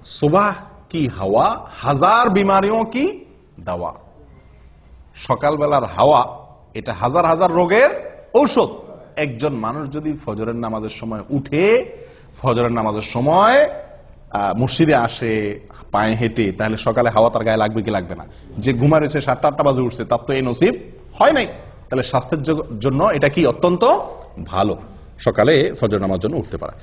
सुबह की हवा हजार बीमारियों की दवा। সকাল বেলার হাওয়া এটা হাজার হাজার রোগের ঔষধ। একজন মানুষ যদি ফজরের নামাজের সময় উঠে, ফজরের নামাজের সময় মসজিদে আসে পায়ে হেঁটে, তাহলে সকালে হাওয়া তার গায়ে লাগবে কি লাগবে না? যে ঘুমা রয়েছে 7টা-8টা বাজে উঠছে, তার তো এই নসিব হয় নাই। তাহলে স্বাস্থ্যের জন্য এটা কি অত্যন্ত ভালো, সকালে ফজর নামাজ জন্য উঠতে পারা।